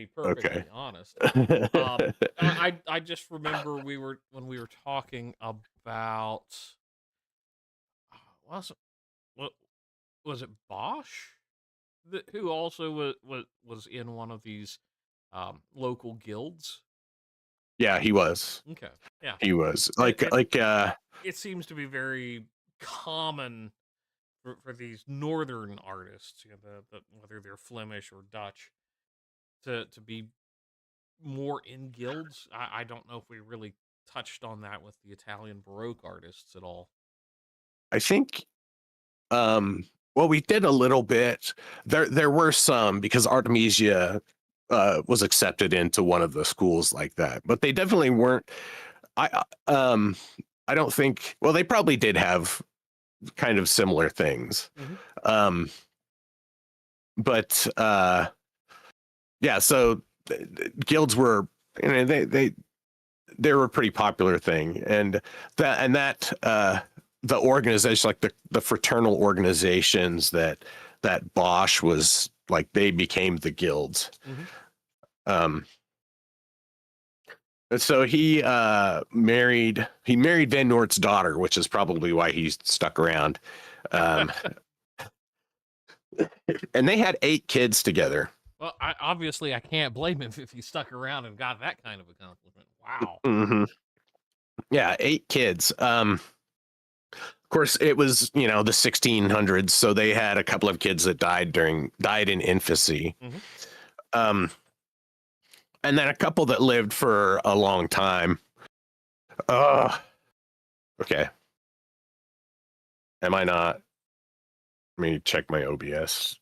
be Okay. perfectly honest. I just remember when we were talking about was it what was it Bosch who also was in one of these local guilds. Yeah, he was. Okay, yeah, He was and like it seems to be very common for these northern artists, you know, whether they're Flemish or Dutch, to be more in guilds. I don't know if we really touched on that with the Italian Baroque artists at all. I think well, we did a little bit. There were some because Artemisia was accepted into one of the schools like that, but they definitely weren't. I don't think. Well, they probably did have kind of similar things, Hmm. um, but yeah. So guilds were, you know, they were a pretty popular thing, and that the organization, like the fraternal organizations that Bosch was like, they became the guilds. Hmm. Um, and so he married Van Noort's daughter, which is probably why he stuck around. Um, and they had 8 kids together. Well, obviously I can't blame him if he stuck around and got that kind of accomplishment. Wow. Hmm. Yeah, 8 kids. Of course, it was, you know, the 1600s, so they had a couple of kids that died in infancy. Hmm. Um, and then a couple that lived for a long time. Uh, okay. Am I not? Let me check my OBS.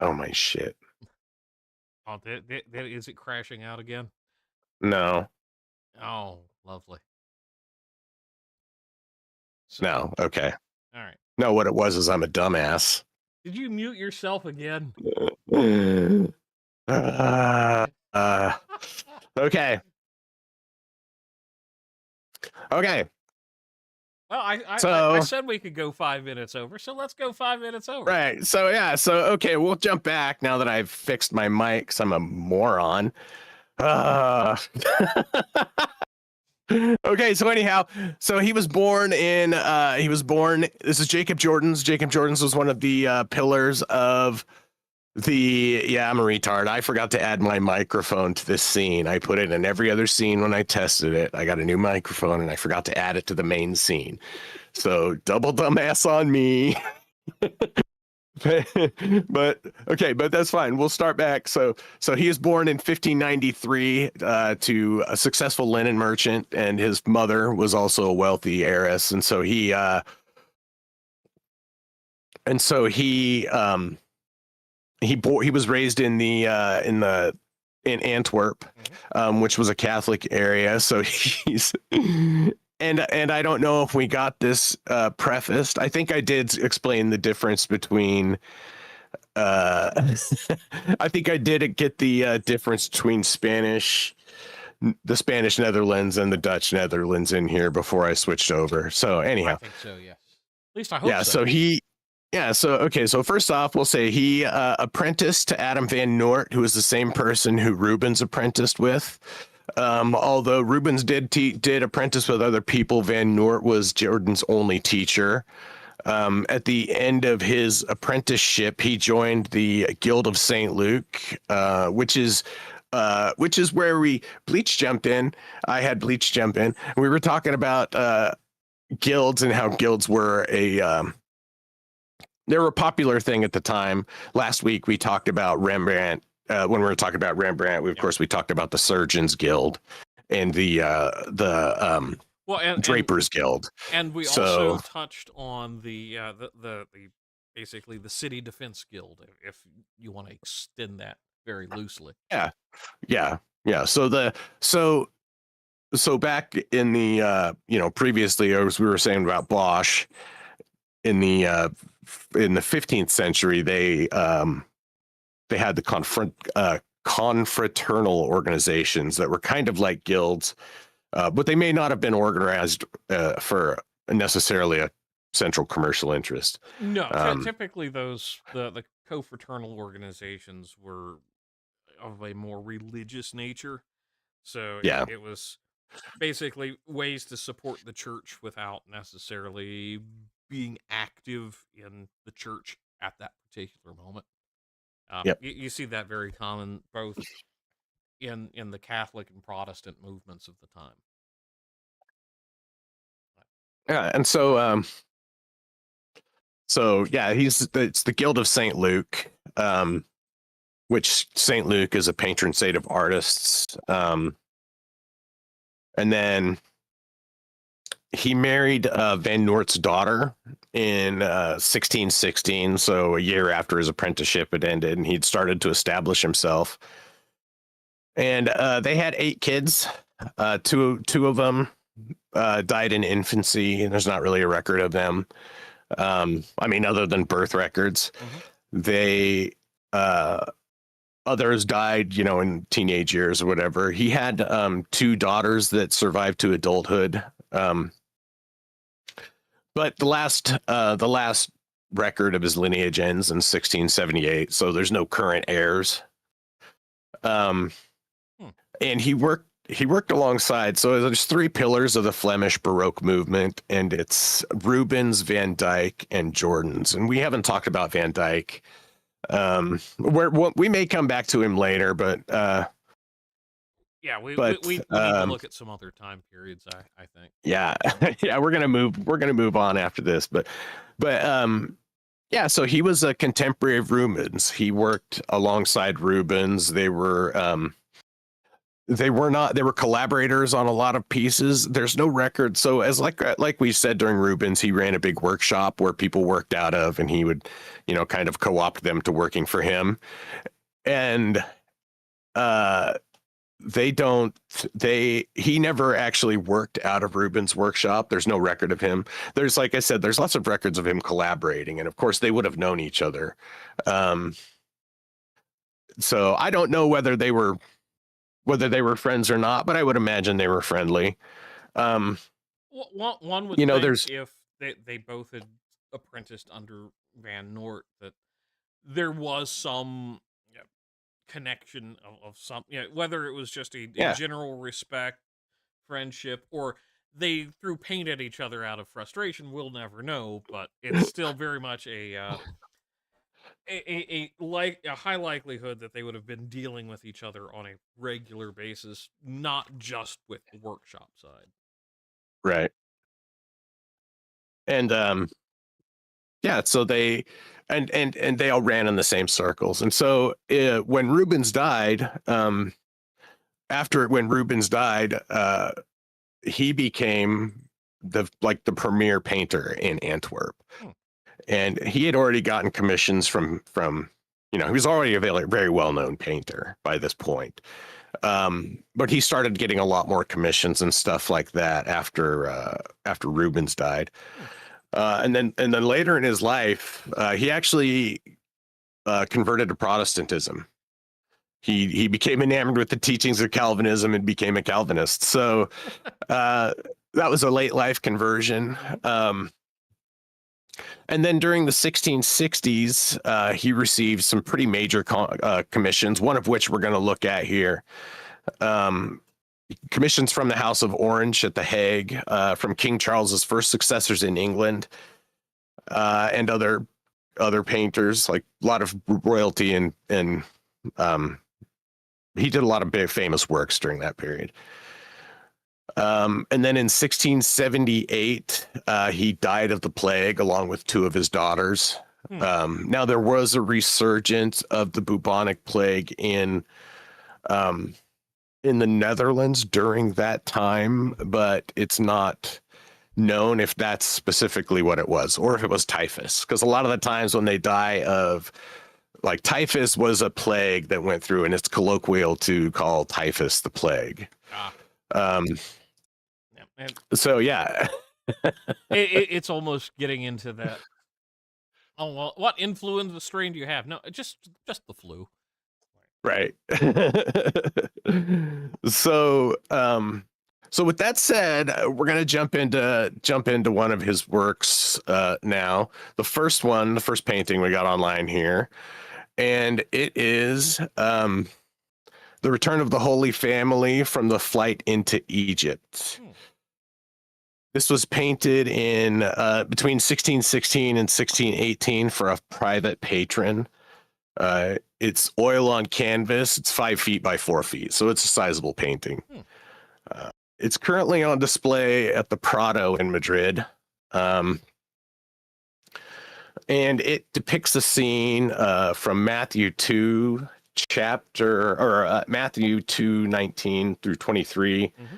Oh my shit. Oh, is it crashing out again? No, Oh, lovely. So, no. Okay. all right. No, what it was is I'm a dumbass. Did you mute yourself again? Uh, uh, okay. Okay. Well, I So, said we could go 5 minutes over, so let's go 5 minutes over. right. So, yeah. So, okay. We'll jump back now that I've fixed my mic because I'm a moron. Uh, okay, so anyhow, so he was born, this is Jacob Jordan's was one of the pillars of the, yeah, I'm a retard. I forgot to add my microphone to this scene. I put it in every other scene when I tested it. I got a new microphone and I forgot to add it to the main scene. So double dumbass on me. But okay, but that's fine. We'll start back. So he was born in 1593 to a successful linen merchant, and his mother was also a wealthy heiress, and so he was raised in Antwerp, Hmm. which was a Catholic area. So he's and I don't know if we got this prefaced. I think I did explain the difference between. Uh, I think I did get the difference between the Spanish Netherlands and the Dutch Netherlands in here before I switched over. So I anyhow, think so, yes. At least I hope yeah. so. So okay. So first off, we'll say he apprenticed to Adam Van Noort, who was the same person who Rubens apprenticed with. Although Rubens did apprentice with other people, Van Noort was Jordan's only teacher. At the end of his apprenticeship, he joined the Guild of St. Luke, which is where Bleach jumped in. I had Bleach jump in. We were talking about guilds and how guilds were they were a popular thing at the time. Last week we talked about Rembrandt. When we were talking about Rembrandt, of Yep. course we talked about the Surgeons Guild and the Well, Drapers Guild. and we also So touched on the basically the City Defense Guild, if you want to extend that very loosely. yeah, yeah, yeah. So back in the previously, as we were saying about Bosch in the 15th century, they had the confraternal organizations that were kind of like guilds, but they may not have been organized for necessarily a central commercial interest. No, Um, typically the co-fraternal organizations were of a more religious nature. So Yeah. it was basically ways to support the church without necessarily being active in the church at that particular moment. Yep. You see that very common both in the Catholic and Protestant movements of the time. Yeah. And so yeah, it's the Guild of St. Luke, which St. Luke is a patron saint of artists. And then he married Van Noort's daughter in 1616, so a year after his apprenticeship had ended, and he'd started to establish himself. And they had 8 kids. Two of them died in infancy, and there's not really a record of them. I mean, other than birth records, they others died, in teenage years or whatever. He had 2 daughters that survived to adulthood. But the last record of his lineage ends in 1678, so there's no current heirs. And he worked alongside. So there's 3 pillars of the Flemish Baroque movement, and it's Rubens, Van Dyck, and Jordaens. And we haven't talked about Van Dyck. We may come back to him later, but Yeah, we but need to look at some other time periods. I think. yeah, yeah, we're gonna move on after this, but yeah. So he was a contemporary of Rubens. He worked alongside Rubens. They were collaborators on a lot of pieces. There's no record. So as like we said, during Rubens, he ran a big workshop where people worked out of, and he would, kind of co-opt them to working for him. And he never actually worked out of Rubens' workshop. There's no record of him. There's, like I said, there's lots of records of him collaborating, and of course they would have known each other. So I don't know whether they were friends or not, but I would imagine they were friendly. One would think there's if they both had apprenticed under Van Noort that there was some connection of some, whether it was just a yeah, general respect, friendship, or they threw paint at each other out of frustration. We'll never know, but it's still very much a high likelihood that they would have been dealing with each other on a regular basis, not just with the workshop side. right. And yeah, so they and they all ran in the same circles. And so when Rubens died, when Rubens died, he became the premier painter in Antwerp. And he had already gotten commissions from he was already a very, very well-known painter by this point. But he started getting a lot more commissions and stuff like that after Rubens died. And then later in his life, he actually converted to Protestantism. He became enamored with the teachings of Calvinism and became a Calvinist. So that was a late life conversion. And then during the 1660s, he received some pretty major commissions, one of which we're going to look at here. Commissions from the House of Orange at The Hague, from King Charles's first successors in England, and other painters, like a lot of royalty, and he did a lot of big famous works during that period. And then in 1678, he died of the plague along with 2 of his daughters. Now there was a resurgence of the bubonic plague in the Netherlands during that time, but it's not known if that's specifically what it was or if it was typhus. Because a lot of the times when they die of, like, typhus was a plague that went through, and it's colloquial to call typhus the plague. So yeah, it's almost getting into that. Oh well, what influenza strain do you have? No, just the flu. Right. So So with that said, we're gonna jump into one of his works now. The first painting we got online here, and it is the Return of the Holy Family from the Flight into Egypt. Hmm. This was painted in between 1616 and 1618 for a private patron. It's oil on canvas. It's 5 feet by 4 feet, so it's a sizable painting. Hmm. Uh, it's currently on display at the Prado in Madrid. And it depicts a scene from Matthew 2 Matthew 2:19 through 23. Mm-hmm.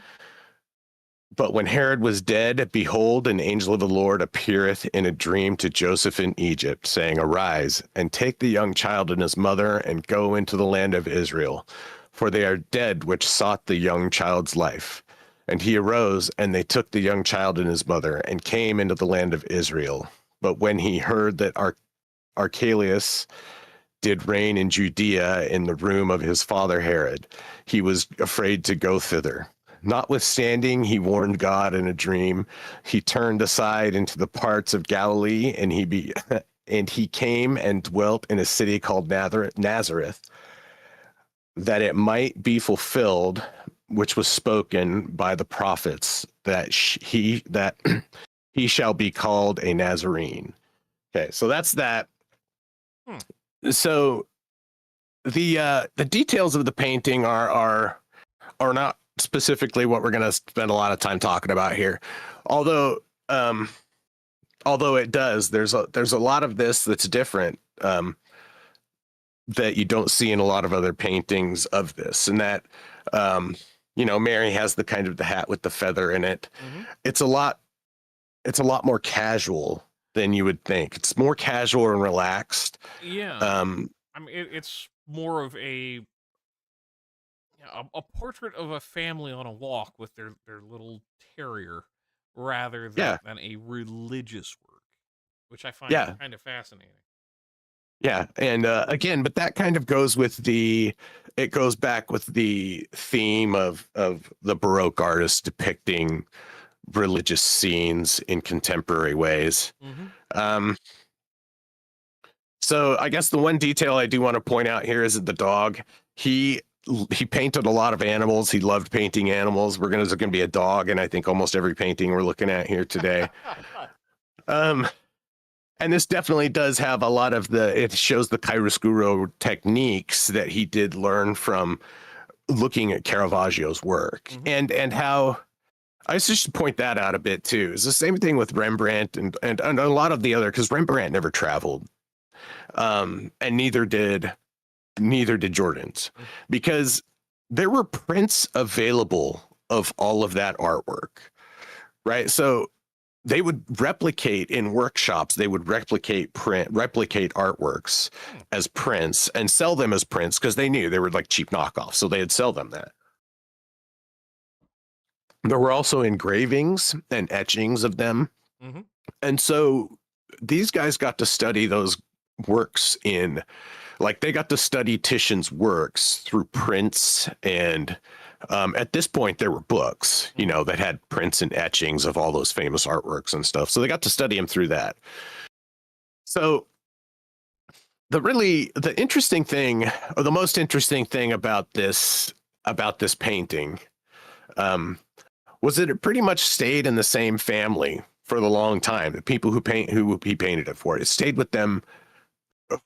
But when Herod was dead, behold, an angel of the Lord appeareth in a dream to Joseph in Egypt, saying, Arise, and take the young child and his mother, and go into the land of Israel, for they are dead which sought the young child's life. And he arose, and they took the young child and his mother, and came into the land of Israel. But when he heard that Archelaus did reign in Judea in the room of his father Herod, he was afraid to go thither. Notwithstanding, he warned God in a dream. He turned aside into the parts of Galilee, and he came and dwelt in a city called Nazareth, that it might be fulfilled, which was spoken by the prophets, that he shall be called a Nazarene. Okay, so that's that. Hmm. So the details of the painting are not specifically what we're going to spend a lot of time talking about here, although it does. There's a lot of this that's different that you don't see in a lot of other paintings of this, and that Mary has the kind of the hat with the feather in it. Mm-hmm. It's a lot more casual than you would think. It's more casual and relaxed. Yeah. I mean, it's more of a portrait of a family on a walk with their little terrier, rather Yeah, than a religious work, which I find yeah, kind of fascinating. yeah. And again, but that kind of goes it goes back with the theme of the Baroque artists depicting religious scenes in contemporary ways. Mm-hmm. Um, so I guess the one detail I do want to point out here is that the dog, he painted a lot of animals. He loved painting animals. There's gonna be a dog in I think almost every painting we're looking at here today. And this definitely does have a lot of it shows the chiaroscuro techniques that he did learn from looking at Caravaggio's work. Mm-hmm. And how I just point that out a bit too. It's the same thing with Rembrandt and a lot of the other, because Rembrandt never traveled. And neither did Jordeans, Mm-hmm. because there were prints available of all of that artwork, right? So they would replicate in workshops, they would replicate artworks Hmm. as prints and sell them as prints, because they knew they were like cheap knockoffs, so they'd sell them that. There were also engravings and etchings of them. Mm-hmm. And so these guys got to study those works they got to study Titian's works through prints. And at this point, there were books, that had prints and etchings of all those famous artworks and stuff. So they got to study him through that. So the interesting thing, or the most interesting thing about this painting, was that it pretty much stayed in the same family for the long time. The people who he painted it for, it stayed with them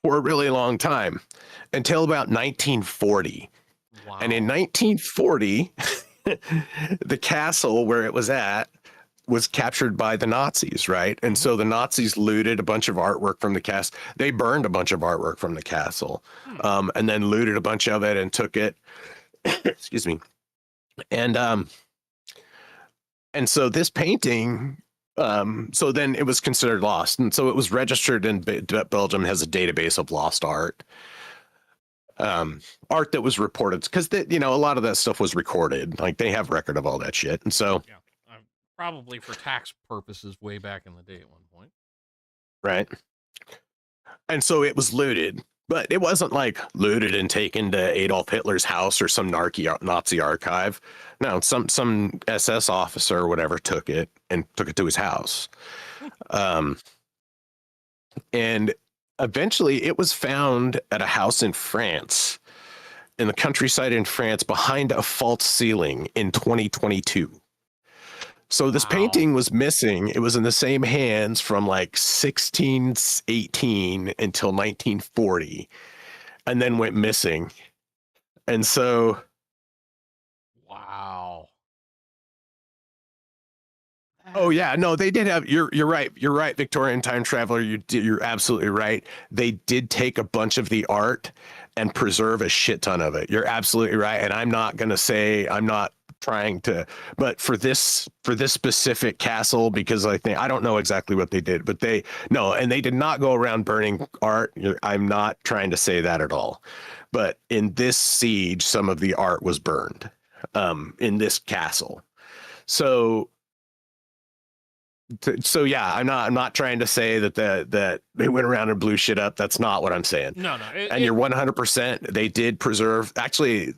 for a really long time, until about 1940. Wow. And in 1940, the castle where it was at was captured by the Nazis, right? And so the Nazis looted a bunch of artwork from the castle. They burned a bunch of artwork from the castle, and then looted a bunch of it and took it. Excuse me. And so this painting, so then it was considered lost. And so it was registered in Belgium, has a database of lost art. Art that was reported, because a lot of that stuff was recorded. Like, they have record of all that shit. And so, Yeah. Probably for tax purposes way back in the day at one point. right. And so it was looted. but it wasn't like looted and taken to Adolf Hitler's house or some Nazi archive. No, some SS officer or whatever took it and took it to his house. Um, and eventually it was found at a house in France, in the countryside in France, behind a false ceiling in 2022. So this Wow. painting was missing. It was in the same hands from like 1618 until 1940, and then went missing. And so, Wow. oh yeah, no, they did have. You're right. You're right, Victorian time traveler. You're absolutely right. They did take a bunch of the art and preserve a shit ton of it. You're absolutely right. And I'm not gonna say I'm not trying to, but for this specific castle, because I don't know exactly what they did, but they no, and they did not go around burning art. I'm not trying to say that at all. But in this siege, some of the art was burned in this castle. So yeah, I'm not trying to say that they went around and blew shit up. That's not what I'm saying. No. And you're 100%. They did preserve. Actually,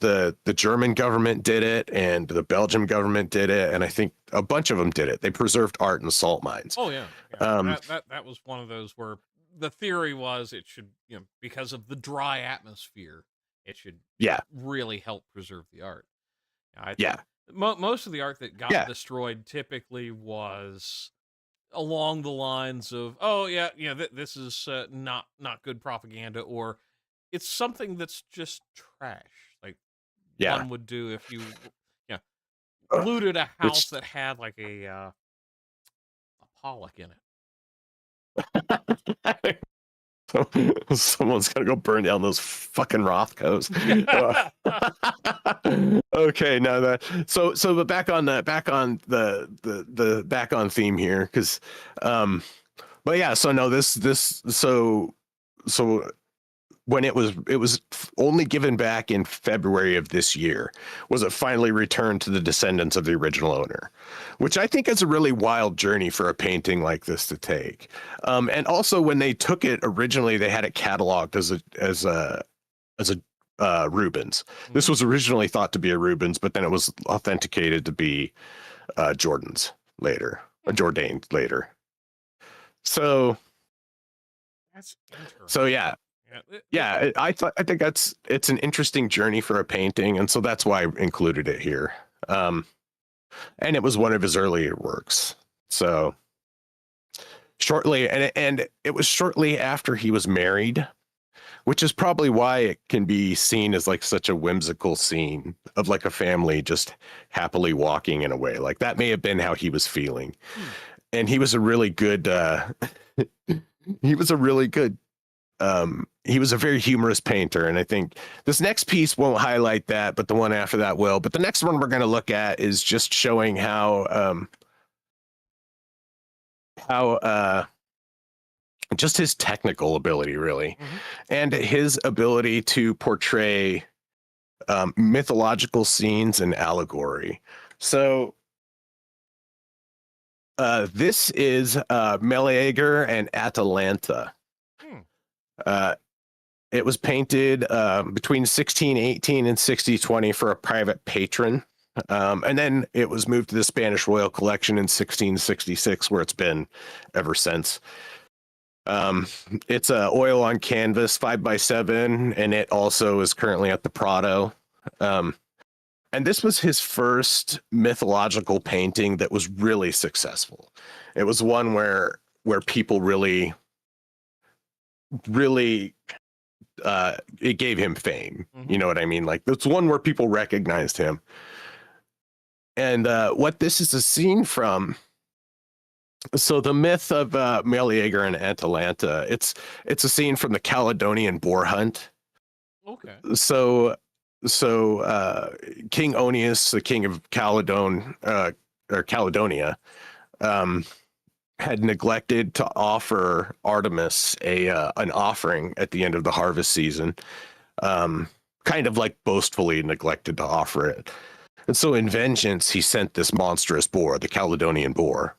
the German government did it, and the Belgian government did it, and I think a bunch of them did it. They preserved art in salt mines. Oh yeah. That was one of those where the theory was it should, because of the dry atmosphere, it should Yeah, really help preserve the art. I think yeah, most of the art that got yeah, destroyed typically was along the lines of, oh yeah, this is not good propaganda, or it's something that's just trash, like yeah. one would do if you, yeah, looted a house Which that had like a Pollock in someone's gonna go burn down those fucking Rothkos. it. Okay, now that but back on the back on theme here, because but yeah, so no, so when it was only given back in February of this year, was it finally returned to the descendants of the original owner, which I think is a really wild journey for a painting like this to take. And also, when they took it originally, they had it cataloged as a Rubens. This was originally thought to be a Rubens, but then it was authenticated to be Jordan's later, a Jordanes later. So That's interesting. so yeah. Yeah, I think it's an interesting journey for a painting, and so that's why I included it here. And it was one of his earlier works. So shortly, and it was shortly after he was married, which is probably why it can be seen as like such a whimsical scene of like a family just happily walking in a way. Like that may have been how he was feeling. And he was a really good he was a really good he was a very humorous painter, and I think this next piece won't highlight that, but the one after that will. But the next one we're going to look at is just showing how just his technical ability, really, and his ability to portray mythological scenes and allegory. So this is Meleager and Atalanta. It was painted between 1618 and 1620 for a private patron. And then it was moved to the Spanish Royal Collection in 1666, where it's been ever since. It's oil on canvas, 5x7, and it also is currently at the Prado. And this was his first mythological painting that was really successful. It was one where people really it gave him fame. You know what I mean? Like it's one where people recognized him. And what this is a scene from. So the myth of Meleager and Atalanta, it's a scene from the Caledonian boar hunt. Okay. So King Onius, the king of Caledonia, had neglected to offer Artemis an offering at the end of the harvest season, kind of like boastfully neglected to offer it. And so in vengeance, he sent this monstrous boar, the Caledonian boar,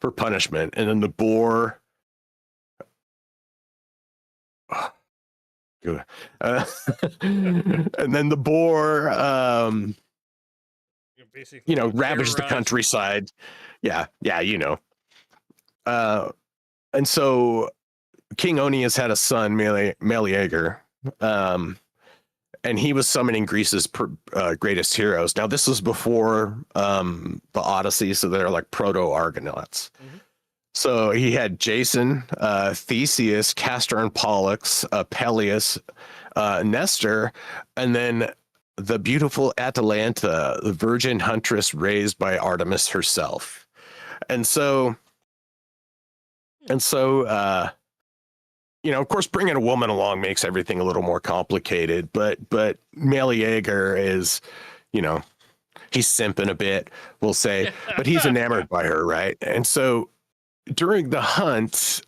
for punishment. And then the boar, Uh, and then the boar, Basically ravaged the terrorized the town. countryside. Yeah, yeah, Uh, and so King Onius had a son, Meleager, um, and he was summoning Greece's greatest heroes. Now, this was before the Odyssey, so they're like proto Argonauts. Mm-hmm. So he had Jason, Theseus, Castor and Pollux, Peleus, Nestor, and then the beautiful Atalanta, the virgin huntress raised by Artemis herself. And so, and so, of course, bringing a woman along makes everything a little more complicated. But Meleager is, he's simping a bit, we'll say, but he's enamored by her, right? And so during the hunt,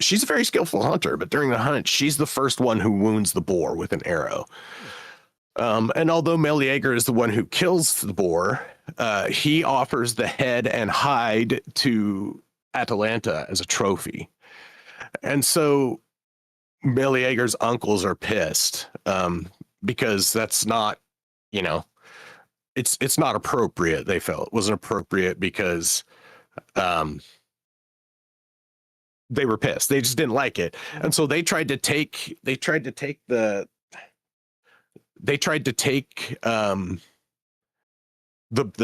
she's a very skillful hunter, but during the hunt, she's the first one who wounds the boar with an arrow. And although Meleager is the one who kills the boar, he offers the head and hide to Atalanta as a trophy. And so Meleager's uncles are pissed because that's not, it's not appropriate. They felt it wasn't appropriate because they were pissed. They just didn't like it. And so they tried to take the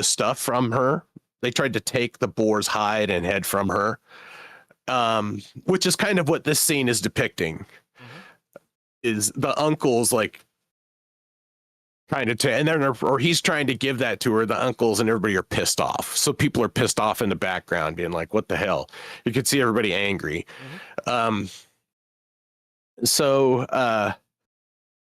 stuff from her. They tried to take the boar's hide and head from her, which is kind of what this scene is depicting. Is the uncles like trying to and then or he's trying to give that to her, the uncles, and everybody are pissed off. So people are pissed off in the background being like, what the hell? You could see everybody angry. So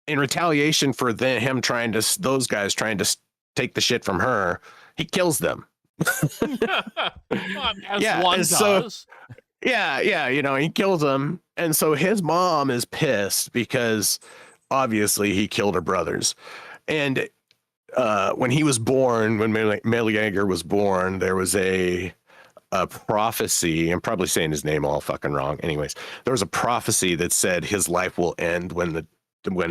in retaliation for those guys trying to take the shit from her, he kills them. As one does. Yeah, he kills them. And so his mom is pissed because obviously he killed her brothers. And when he was born, when Meleager was born, there was a prophecy. I'm probably saying his name all fucking wrong. Anyways, there was a prophecy that said his life will end when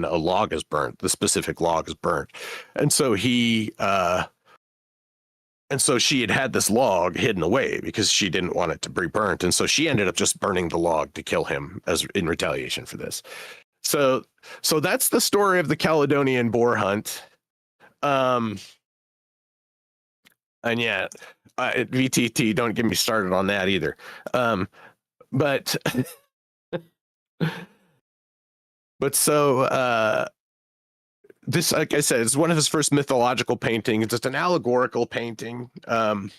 a log is burnt, the specific log is burnt. And so she had this log hidden away because she didn't want it to be burnt. And so she ended up just burning the log to kill him as in retaliation for this. So that's the story of the Caledonian boar hunt. And yeah, VTT, don't get me started on that either. But so this, like I said, is one of his first mythological paintings. It's an allegorical painting, in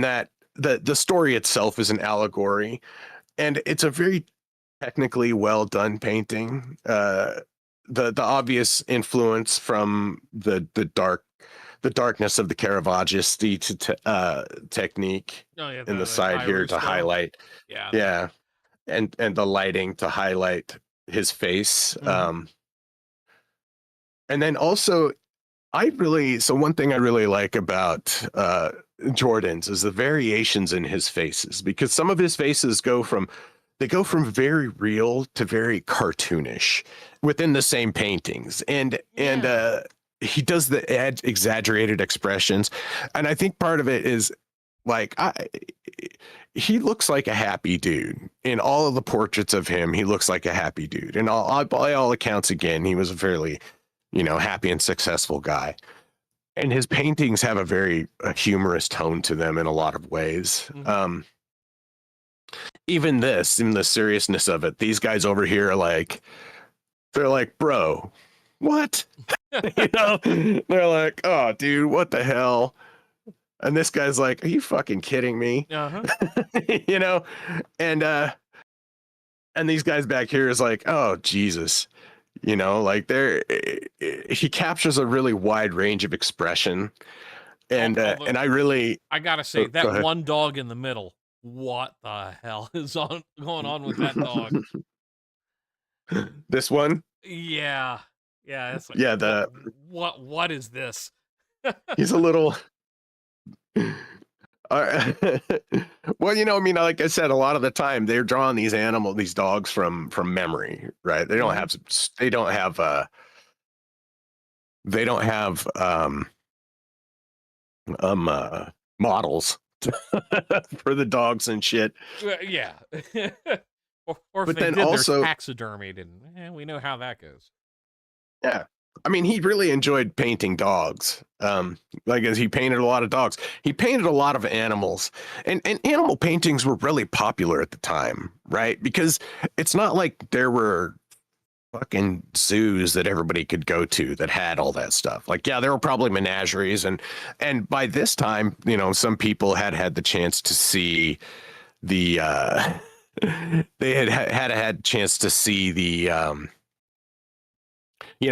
that the story itself is an allegory, and it's a very technically well done painting. The obvious influence from the darkness of the Caravaggisti technique in the side here to highlight, and the lighting to highlight his face. And then also, one thing I really like about Jordeans is the variations in his faces, because some of his faces go from very real to very cartoonish within the same paintings. And he does the exaggerated expressions. And I think part of it is like, he looks like a happy dude. In all of the portraits of him, he looks like a happy dude. And by all accounts, again, he was a fairly, happy and successful guy. And his paintings have a very humorous tone to them in a lot of ways. Even in the seriousness of it, these guys over here are they're like, bro, what? They're like, oh, dude, what the hell? And this guy's like, are you fucking kidding me? And these guys back here is like, oh, Jesus. He captures a really wide range of expression. And I gotta say, that one dog in the middle, what the hell is going on with that dog? This one? Yeah. It's like, what is this? He's a little Uh, well, I mean, like I said, a lot of the time they're drawing these dogs from memory, right? Hmm. They don't have, they don't have, um, uh, models for the dogs and shit. Yeah. Or if But they then did, they're also, taxidermied, and we know how that goes. yeah, I mean, he really enjoyed painting dogs. Like as he painted a lot of dogs, he painted a lot of animals, and animal paintings were really popular at the time, right? Because it's not like there were fucking zoos that everybody could go to that had all that stuff. Like, yeah, there were probably menageries, and by this time, some people had the chance to see the they had a chance to see the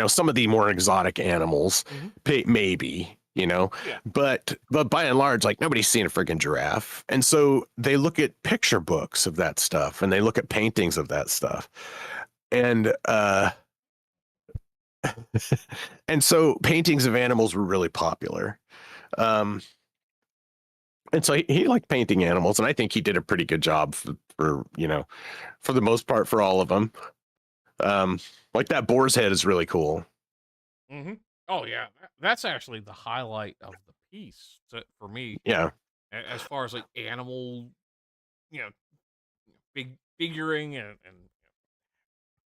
some of the more exotic animals, Hmm. maybe, Yeah. but by and large, like nobody's seen a freaking giraffe, and so they look at picture books of that stuff, and they look at paintings of that stuff, and and so paintings of animals were really popular. Um, and so he liked painting animals, and I think he did a pretty good job for the most part for all of them. Like that boar's head is really cool. Hmm. Oh yeah, that's actually the highlight of the piece for me, Yeah. as far as like animal, you know, big figuring and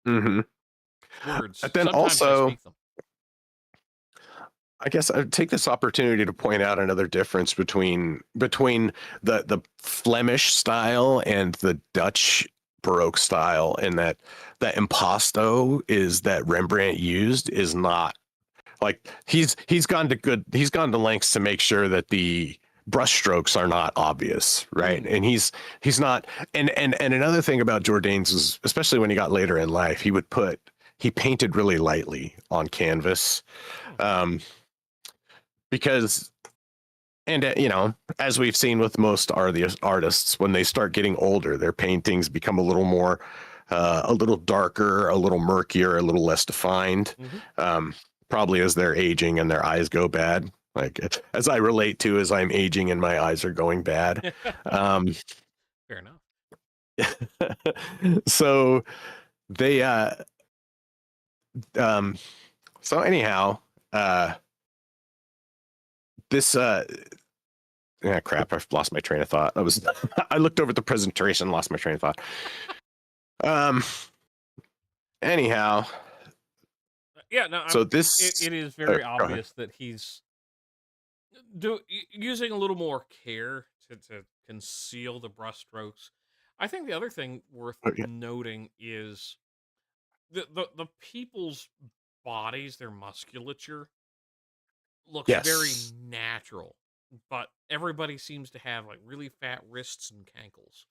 Hmm. words. But then Sometimes I also, speak them. I guess I'd take this opportunity to point out another difference between the Flemish style and the Dutch Baroque style, and that impasto is that Rembrandt used is not like he's gone to lengths to make sure that the brushstrokes are not obvious, right? Mm. And he's not. And another thing about Jordaens is, especially when he got later in life, he painted really lightly on canvas. Hmm. Um, because and as we've seen with most artists, when they start getting older, their paintings become a little darker, a little murkier, a little less defined, Hmm. um, probably as they're aging and their eyes go bad, like as I relate to as I'm aging and my eyes are going bad. um, Fair enough. so they um, so anyhow, uh, this yeah, crap. I've lost my train of thought. I looked over at the presentation, and lost my train of thought. Um, anyhow, Yeah, no, so it this, is very go ahead. obvious that he's using a little more care to conceal the brushstrokes. I think the other thing worth Okay. noting is the people's bodies, their musculature looks very Yes, natural, but everybody seems to have like really fat wrists and cankles.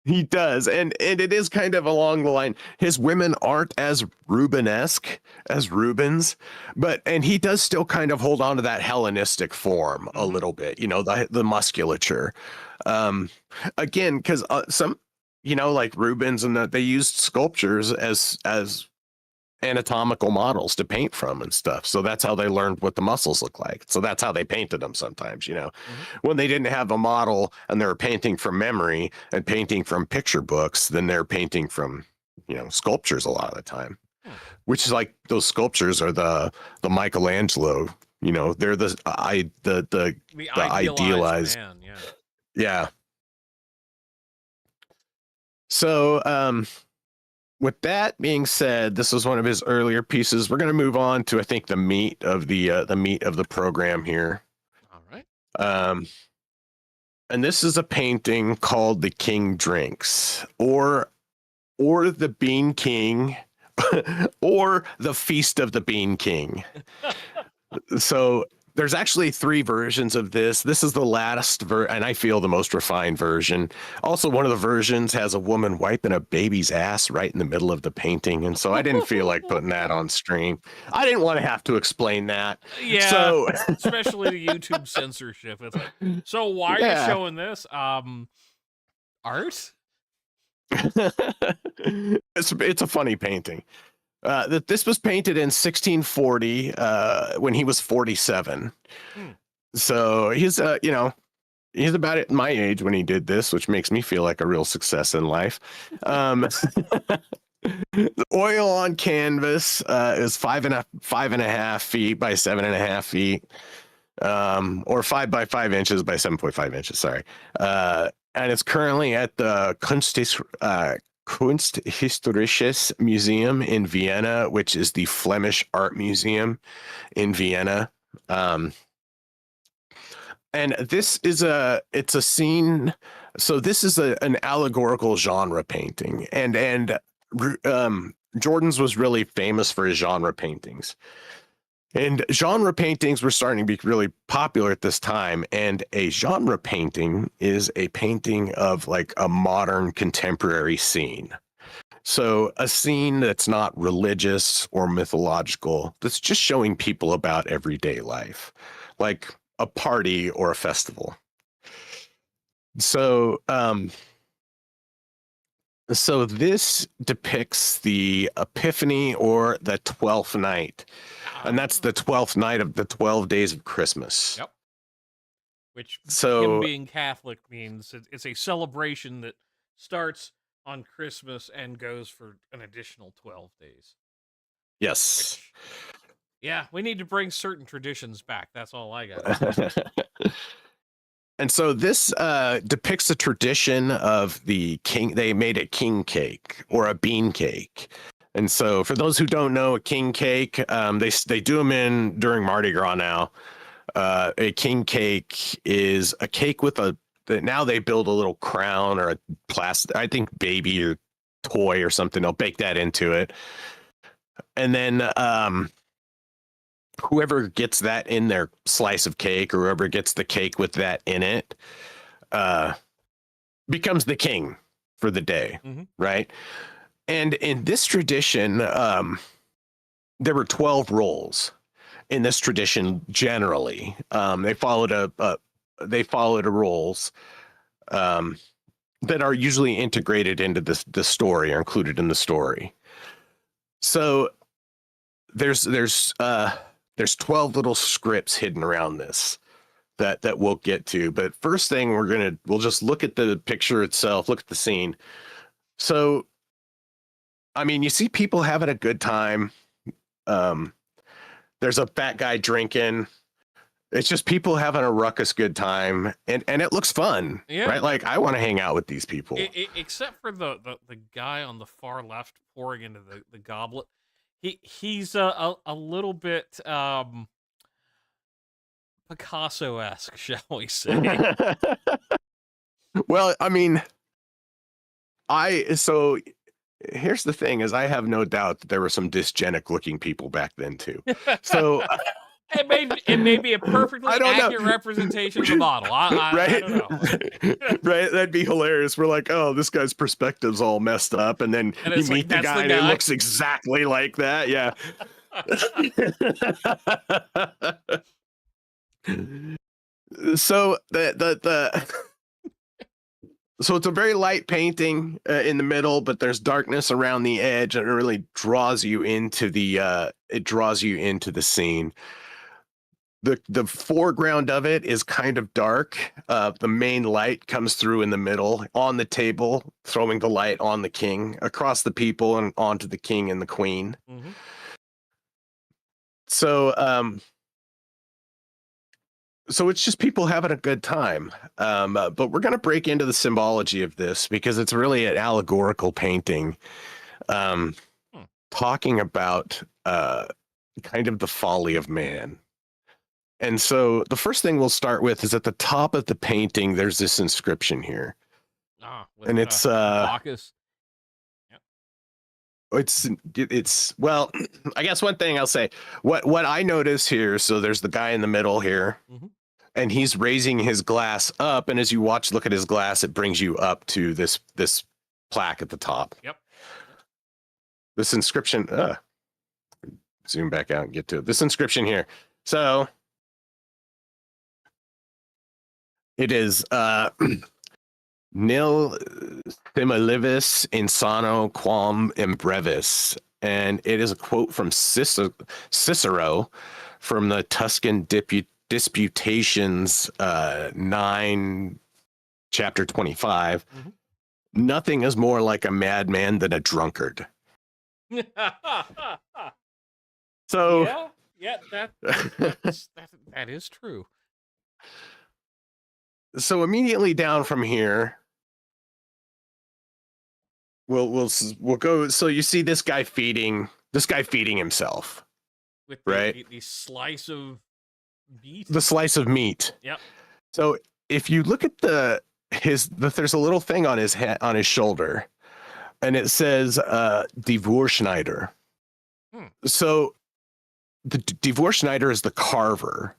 he does, and it is kind of along the line. His women aren't as Rubenesque as Rubens, and he does still kind of hold on to that Hellenistic form a Hmm. little bit. The musculature. Um, Again, because some, like Rubens and that they used sculptures as anatomical models to paint from and stuff. So that's how they learned what the muscles look like. So that's how they painted them sometimes, Hmm. When they didn't have a model and they were painting from memory and painting from picture books, then they're painting from, sculptures a lot of the time, Hmm. which is like those sculptures are the Michelangelo, they're The the idealized idealized. man, yeah. Yeah. So, with that being said, this was one of his earlier pieces. We're going to move on to, I think, the meat of the program here. All right. Um, and this is a painting called "The King Drinks," or the Bean King, or the Feast of the Bean King. So there's actually three versions of this. This is the and I feel the most refined version. Also, one of the versions has a woman wiping a baby's ass right in the middle of the painting, and so I didn't feel like putting that on stream. I didn't want to have to explain that. Yeah, So especially the YouTube censorship. It's like, so why are you yeah. showing this? Art? It's a funny painting. That this was painted in 1640 when he was 47. Hmm. So he's he's about at my age when he did this, which makes me feel like a real success in life. The oil on canvas is 5.5 feet by 7.5 feet, or 5 by 5 inches by 7.5 inches. Sorry, and it's currently at the Kunsthistorisches Museum in Vienna, which is the Flemish art museum in Vienna. Um, and this is it's a scene. So this is an allegorical genre painting, and Jordan's was really famous for his genre paintings. And genre paintings were starting to be really popular at this time. And a genre painting is a painting of like a modern contemporary scene. So a scene that's not religious or mythological, that's just showing people about everyday life, like a party or a festival. So, so this depicts the Epiphany or the 12th night, and that's the 12th night of the 12 days of Christmas. Yep. Which, him So, being Catholic, means it's a celebration that starts on Christmas and goes for an additional 12 days. yes. Which, yeah, we need to bring certain traditions back. That's all I got. And so this depicts the tradition of the king. They made a king cake or a bean cake. And so for those who don't know, a king cake, they do them in during Mardi Gras now. A king cake is a cake with now they build a little crown or a plastic, I think baby or toy or something. They'll bake that into it. And then whoever gets that in their slice of cake, or whoever gets the cake with that in it, becomes the king for the day, right? And in this tradition, there were 12 roles in this tradition. Generally, they followed a roles that are usually integrated into the story or included in the story. So there's 12 little scripts hidden around this that we'll get to. But first thing we'll just look at the picture itself, look at the scene. So, I mean, you see people having a good time. There's a fat guy drinking. It's just people having a ruckus good time, and it looks fun, right? Like, I want to hang out with these people. Except for the guy on the far left pouring into the goblet. He's a little bit Picasso-esque, shall we say? Well, I mean, so here's the thing: is I have no doubt that there were some dysgenic looking people back then too. So it may be a perfectly accurate representation of the model. Right? I don't know. Right? That'd be hilarious. We're like, oh, this guy's perspective's all messed up, and then you meet the guy and it looks exactly like that. Yeah. So so it's a very light painting in the middle, but there's darkness around the edge, and it really draws you into the scene. The foreground of it is kind of dark. The main light comes through in the middle on the table, throwing the light on the king, across the people, and onto the king and the queen. So so it's just people having a good time. But we're going to break into the symbology of this because it's really an allegorical painting, talking about kind of the folly of man. And so the first thing we'll start with is at the top of the painting, there's this inscription here. And it's Bacchus. It's well, I guess one thing I'll say, what I notice here, so there's the guy in the middle here, and he's raising his glass up, and as you look at his glass, it brings you up to this plaque at the top. Yep. This inscription, zoom back out and get to it. This inscription here. So it is nil similivis insano quam imbrevis, and it is a quote from Cicero from the Tuscan Disputations 9, chapter 25. Mm-hmm. Nothing is more like a madman than a drunkard. So yeah, that is true. So immediately down from here, we'll go. So you see this guy feeding himself With right? the slice of meat. The slice of meat. Yep. So if you look at there's a little thing on his shoulder, and it says Die Vorschneider. So the Die Vorschneider is the carver.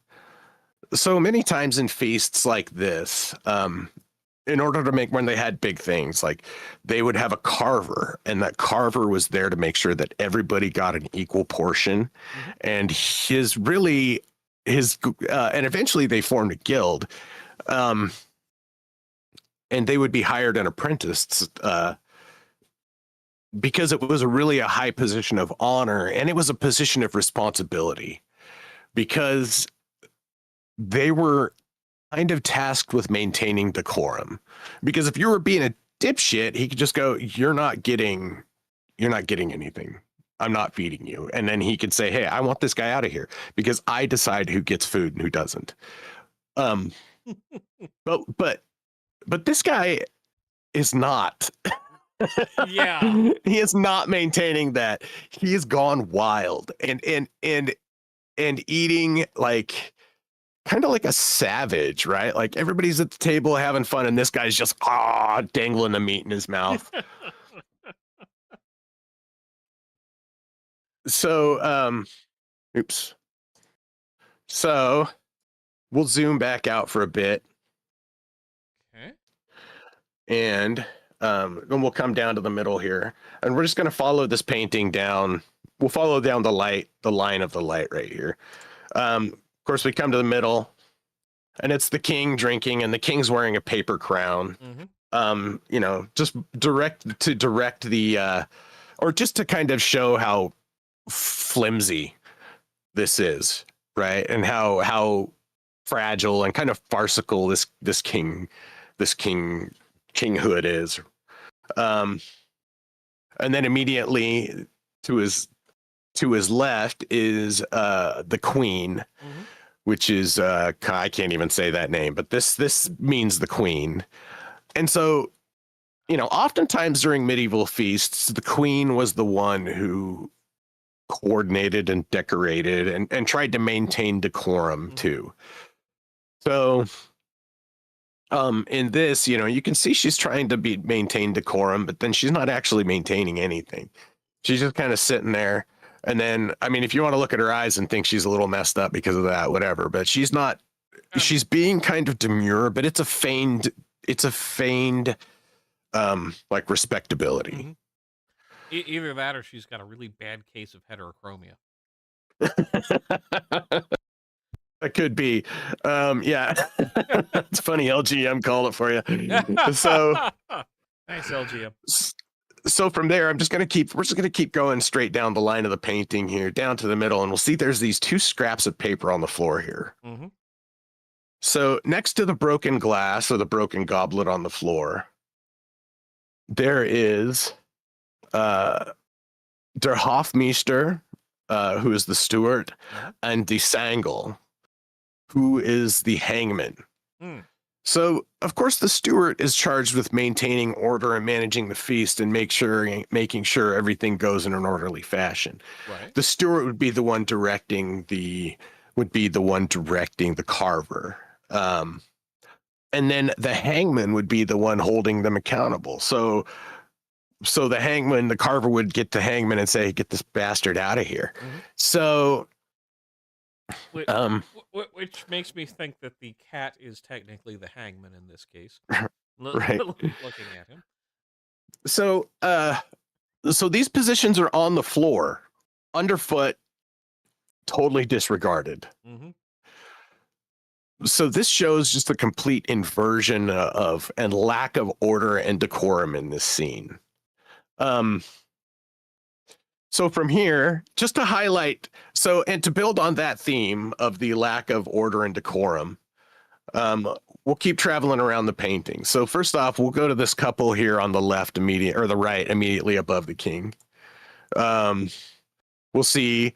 So many times in feasts like this, in order to make, when they had big things, like they would have a carver, and that carver was there to make sure that everybody got an equal portion. And and eventually they formed a guild, and they would be hired and apprenticed, because it was really a high position of honor, and it was a position of responsibility, because they were kind of tasked with maintaining decorum. Because if you were being a dipshit, he could just go, you're not getting anything. I'm not feeding you. And then he could say, hey, I want this guy out of here because I decide who gets food and who doesn't. But this guy is not. Yeah. He is not maintaining that. He has gone wild and eating like kind of like a savage, right? Like everybody's at the table having fun, and this guy's just dangling the meat in his mouth. So, oops. So we'll zoom back out for a bit. Okay. And then we'll come down to the middle here, and we're just going to follow this painting down. We'll follow down the line of the light right here. Of course, we come to the middle, and it's the king drinking, and the king's wearing a paper crown. Just direct the, or just to kind of show how flimsy this is, right? And how fragile and kind of farcical this kinghood is. And then immediately to his left is the queen, which is I can't even say that name, but this means the queen. And so, oftentimes during medieval feasts, the queen was the one who coordinated and decorated and tried to maintain decorum too. So in this, you can see she's trying to maintain decorum, but then she's not actually maintaining anything. She's just kind of sitting there. And then, I mean, if you want to look at her eyes and think she's a little messed up because of that, whatever, but she's not, she's being kind of demure, but it's a feigned like respectability. Either that or she's got a really bad case of heterochromia. That could be. Yeah. It's funny. LGM called it for you. So nice LGM. So from there, we're just going to keep going straight down the line of the painting here, down to the middle, and we'll see there's these two scraps of paper on the floor here. So next to the broken glass or the broken goblet on the floor, there is Der Hofmeister, who is the steward, and Die Sangel, who is the hangman. So, of course, the steward is charged with maintaining order and managing the feast and making sure everything goes in an orderly fashion. Right. The steward would be the one directing the carver. And then the hangman would be the one holding them accountable. So the hangman, the carver would get the hangman and say, "Get this bastard out of here." So, which makes me think that the cat is technically the hangman in this case. Right. Looking at him. So these positions are on the floor, underfoot, totally disregarded. So this shows just a complete inversion of and lack of order and decorum in this scene. So from here, just to highlight, and to build on that theme of the lack of order and decorum, we'll keep traveling around the painting. So first off, we'll go to this couple here on the left, the right, immediately above the king. Um, we'll see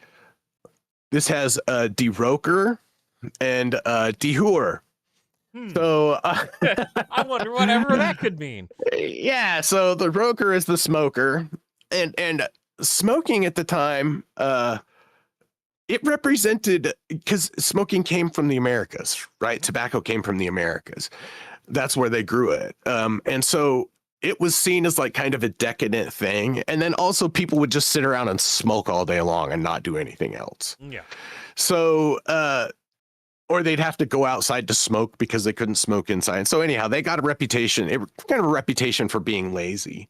this has a De Roker and De Hoor. So I wonder whatever that could mean. Yeah, so the Roker is the smoker, and smoking at the time, it represented, because smoking came from the Americas, right? Tobacco came from the Americas. That's where they grew it. And so it was seen as like kind of a decadent thing. And then also people would just sit around and smoke all day long and not do anything else. Yeah. So, or they'd have to go outside to smoke because they couldn't smoke inside. So anyhow, they got a reputation, kind of a reputation for being lazy.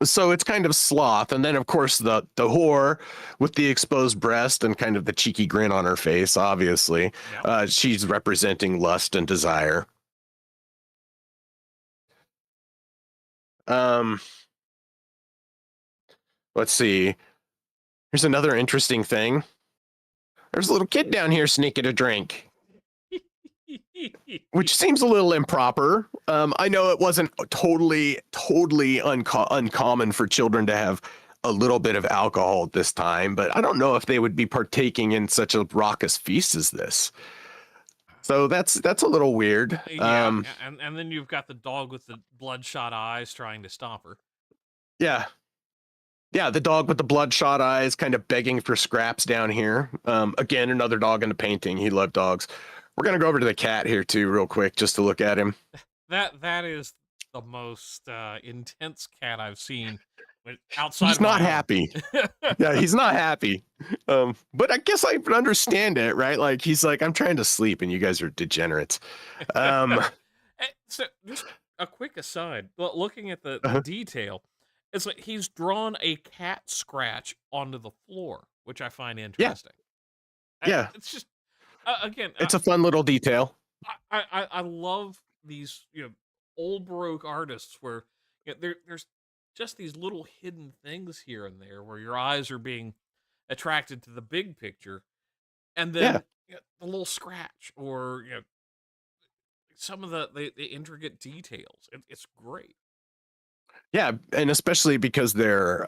So it's kind of sloth. And then, of course, the whore with the exposed breast and kind of the cheeky grin on her face, obviously. Yep. She's representing lust and desire. Let's see. Here's another interesting thing. There's a little kid down here sneaking a drink. Which seems a little improper. I know it wasn't totally uncommon for children to have a little bit of alcohol at this time, but I don't know if they would be partaking in such a raucous feast as this. So that's a little weird. Yeah, and then you've got the dog with the bloodshot eyes trying to stop her. Yeah. Yeah, the dog with the bloodshot eyes kind of begging for scraps down here. Again, another dog in the painting. He loved dogs. We're going to go over to the cat here, too, real quick, just to look at him. That is the most intense cat I've seen. Outside, he's not happy. Yeah, he's not happy. But I guess I understand it, right? Like, he's like, I'm trying to sleep, and you guys are degenerates. So, just a quick aside. Looking at the detail, it's like he's drawn a cat scratch onto the floor, which I find interesting. Yeah. It's just... again, it's a fun little detail. I love these, old Baroque artists where there's just these little hidden things here and there where your eyes are being attracted to the big picture, and then the little scratch or some of the intricate details. It's great. Yeah, and especially because they're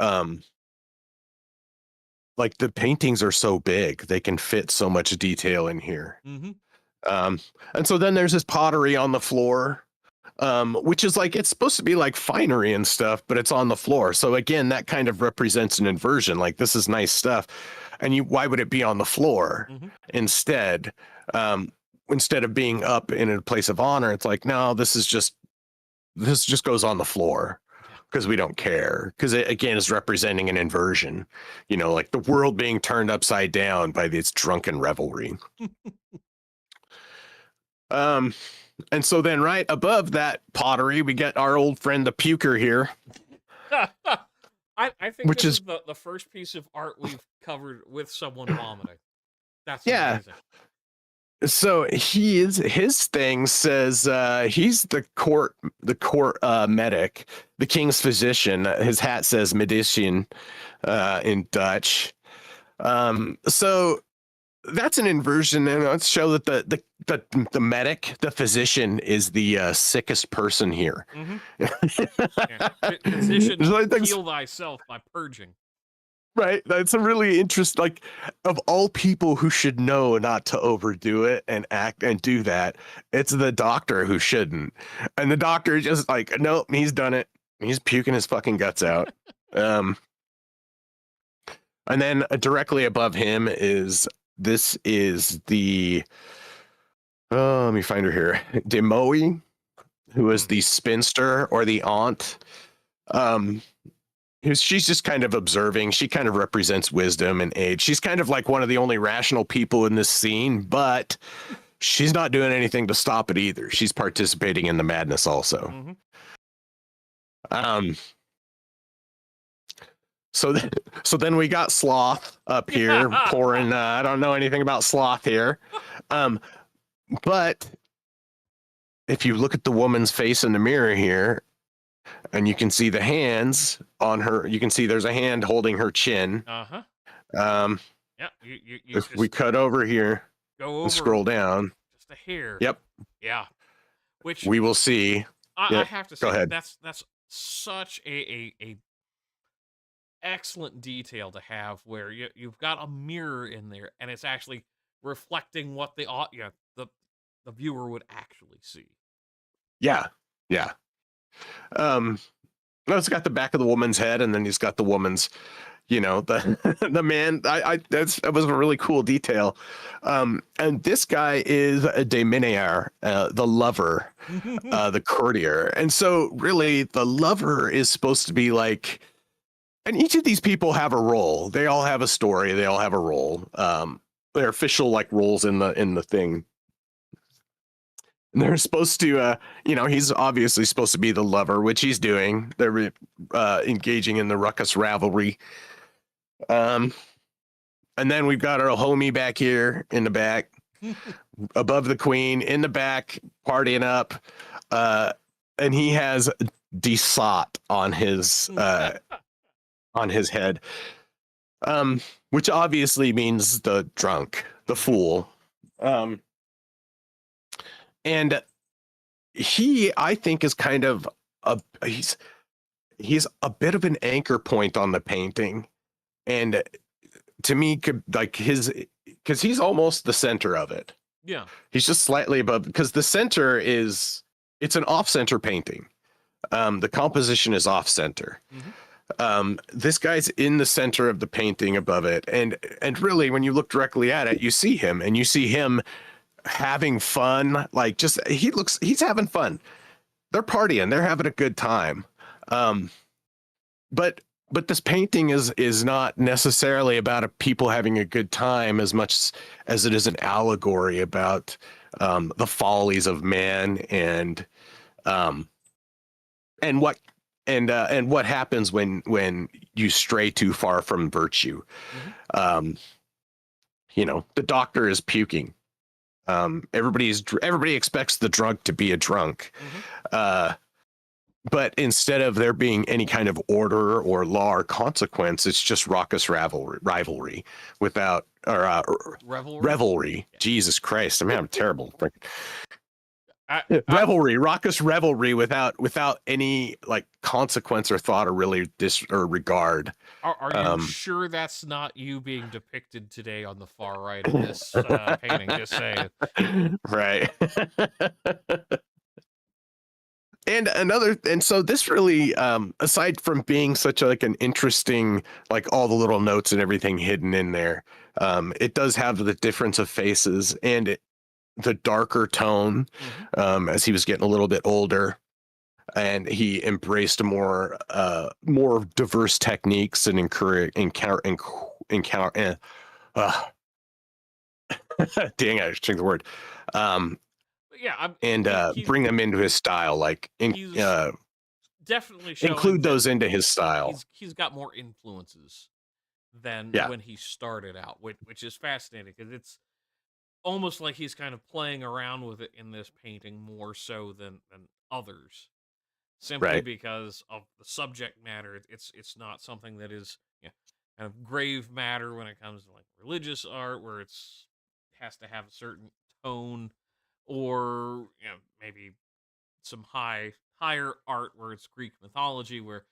like the paintings are so big, they can fit so much detail in here. Mm-hmm. And so then there's this pottery on the floor, which is like, it's supposed to be like finery and stuff, but it's on the floor. So again, that kind of represents an inversion. Like, this is nice stuff. And why would it be on the floor instead? Instead of being up in a place of honor, it's like, no, this just goes on the floor. Because we don't care. Because it, again, is representing an inversion. Like the world being turned upside down by this drunken revelry. And so then right above that pottery, we get our old friend, the puker here. I think this is the first piece of art we've covered with someone vomiting. That's amazing. So his thing says he's the court medic, the king's physician. His hat says medicijn in Dutch. So that's an inversion, and let's show that the medic, the physician, is the sickest person here. Physician, heal thyself by purging. Right. That's a really interesting, like, of all people who should know not to overdo it and act and do that, it's the doctor who shouldn't. And the doctor is just like, nope, he's done it. He's puking his fucking guts out. And then directly above him is the, let me find her here. Demoe, who is the spinster or the aunt. She's just kind of observing. She kind of represents wisdom and age. She's kind of like one of the only rational people in this scene, but she's not doing anything to stop it either. She's participating in the madness also. So then we got Sloth up here pouring. I don't know anything about Sloth here, but if you look at the woman's face in the mirror here, and you can see the hands on her. You can see there's a hand holding her chin. Uh-huh. Um, Yeah, you if we just cut over here go and over scroll down, just a hair. yep, Yeah. Which we will see. I Yeah, have to go say ahead. that's such a excellent detail to have where you've got a mirror in there and it's actually reflecting what the viewer would actually see. Yeah, yeah. Um, no, it's got the back of the woman's head, and then he's got the woman's, the the man. That was a really cool detail. And this guy is a Deminaire, the lover, the courtier, and so really the lover is supposed to be like. And each of these people have a role. They all have a story. They all have a role. They're official like roles in the thing. And they're supposed to, he's obviously supposed to be the lover, which he's doing. They're engaging in the ruckus rivalry. Um, and then we've got our homie back here in the back, above the queen, in the back, partying up. And he has desot on his head, which obviously means the drunk, the fool. And he, I think, is kind of he's a bit of an anchor point on the painting, and to me, like because he's almost the center of it. Yeah, he's just slightly above, because the center it's an off-center painting. The composition is off-center. This guy's in the center of the painting above it, and really, when you look directly at it, you see him, and you see him having fun. Like, just he's having fun. They're partying. They're having a good time. But this painting is not necessarily about people having a good time as much as it is an allegory about the follies of man and what happens when you stray too far from virtue. The doctor is puking. Everybody expects the drunk to be a drunk. But instead of there being any kind of order or law or consequence, it's just raucous rivalry without revelry. Yeah. Jesus Christ, I'm having terrible. Revelry, raucous revelry without any like consequence or thought or really regard. Are you sure that's not you being depicted today on the far right of this painting? Just saying. Right. And so this really, aside from being such like an interesting, like all the little notes and everything hidden in there, it does have the difference of faces and the darker tone, as he was getting a little bit older, and he embraced more diverse techniques and encounter. Dang, I changed the word. Bring them into his style, like definitely include those into his style. He's got more influences than when he started out, which is fascinating because it's almost like he's kind of playing around with it in this painting more so than others, simply because of the subject matter. It's not something that is kind of grave matter when it comes to like religious art, where has to have a certain tone, or maybe some higher art where it's Greek mythology, where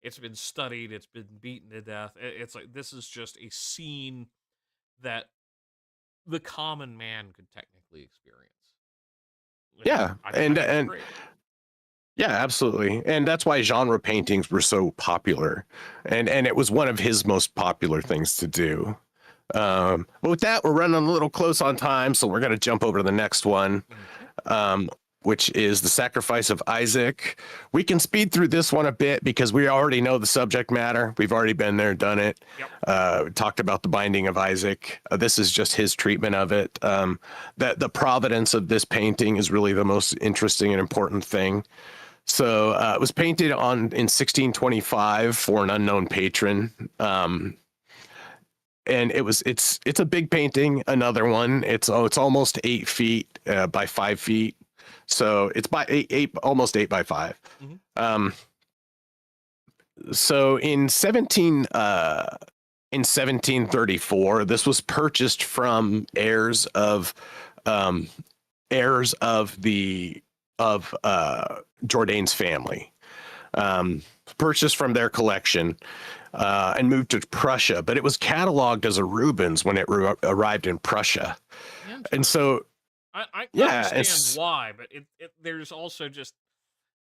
it's been studied, it's been beaten to death. It's like this is just a scene that the common man could technically experience. Yeah, and yeah, absolutely, and that's why genre paintings were so popular, and it was one of his most popular things to do. But with that, we're running a little close on time, so we're going to jump over to the next one, which is The Sacrifice of Isaac. We can speed through this one a bit because we already know the subject matter. We've already been there, done it. We talked about the binding of Isaac. This is just his treatment of it. That the providence of this painting is really the most interesting and important thing. So it was painted in 1625 for an unknown patron. And it's a big painting. Another one. It's almost 8 feet by 5 feet. So it's by almost 8 by 5. Mhm. Um, so in 1734, this was purchased from um, heirs of the of Jordaan's family. Um, Purchased from their collection and moved to Prussia, but it was cataloged as a Rubens when it arrived in Prussia. And Interesting. so, I yeah, understand it's why, but there's also just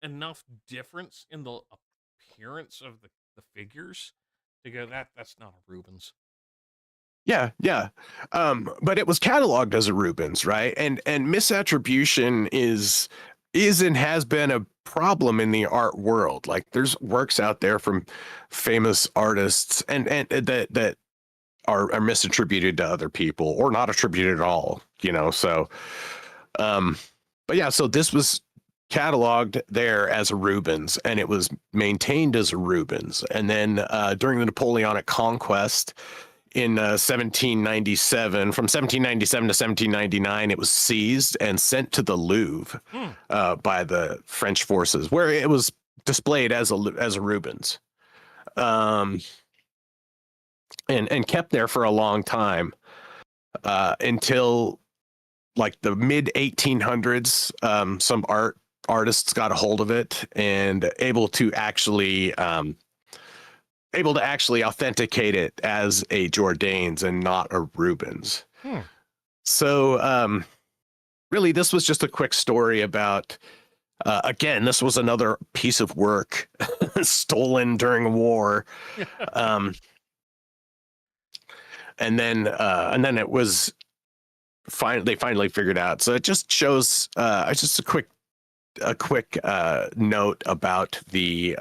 enough difference in the appearance of the figures to go that's not a Rubens. yeah, yeah. But it was cataloged as a Rubens, right? And misattribution is and has been a problem in the art world. Like there's works out there from famous artists and that are misattributed to other people or not attributed at all, you know. So um but yeah, so this was cataloged there as a Rubens and it was maintained as a Rubens. And then during the Napoleonic conquest in 1797, from 1797 to 1799, it was seized and sent to the Louvre Hmm. by the French forces, where it was displayed as a Rubens, um, and kept there for a long time until like the mid 1800s. Some artists got a hold of it and able to actually authenticate it as a Jordaens and not a Rubens. Hmm. So, really, this was just a quick story about. Again, this was another piece of work stolen during war, um, and then it was fine. They finally figured out. So it just shows. It's just a quick note about the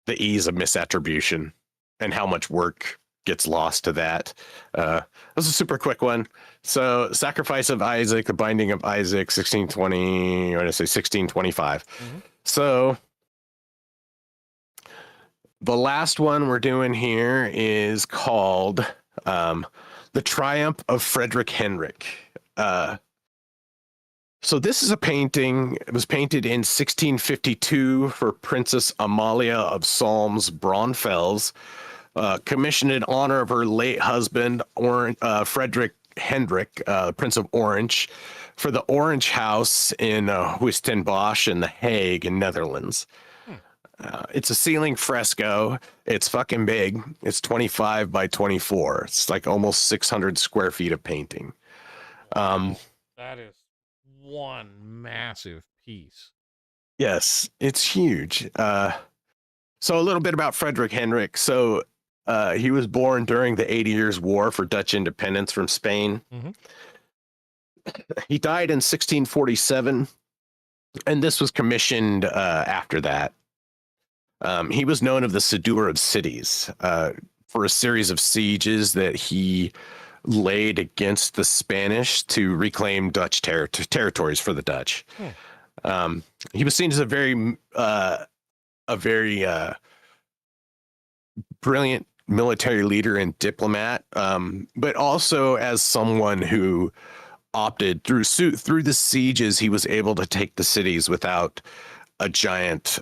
ease of misattribution and how much work gets lost to that. This is a super quick one. So, Sacrifice of Isaac, the Binding of Isaac, 1620, or did I say 1625? Mhm. So, the last one we're doing here is called The Triumph of Frederick Henrik. So this is a painting. It was painted in 1652 for Princess Amalia of Salms Braunfels, commissioned in honor of her late husband, Frederick Hendrik, Prince of Orange, for the Orange House in Huistenbosch in The Hague in Netherlands. Hmm. It's a ceiling fresco. It's fucking big. It's 25 by 24. It's like almost 600 square feet of painting. Um, Wow. That is one massive piece. yes, it's huge. So a little bit about Frederick Henrik. So he was born during the 80 Years' War for Dutch independence from Spain. Mhm. He died in 1647, and this was commissioned after that. He was known as the Seduer of Cities for a series of sieges that he laid against the Spanish to reclaim Dutch territories for the Dutch. Hmm. He was seen as a very brilliant military leader and diplomat, but also as someone who opted through the sieges. He was able to take the cities without a giant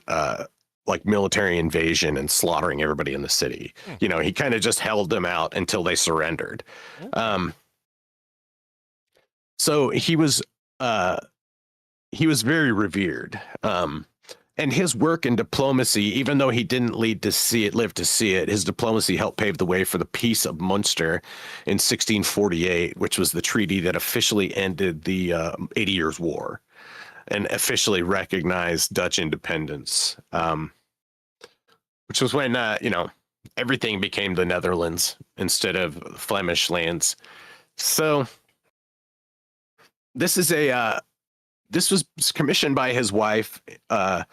like military invasion and slaughtering everybody in the city. Hmm. You know, he kind of just held them out until they surrendered. Okay. So he was very revered. And his work in diplomacy, even though he didn't live to see it, his diplomacy helped pave the way for the Peace of Munster in 1648, which was the treaty that officially ended the 80 Years' War and officially recognized Dutch independence, which was when, everything became the Netherlands instead of Flemish lands. So this is this was commissioned by his wife, and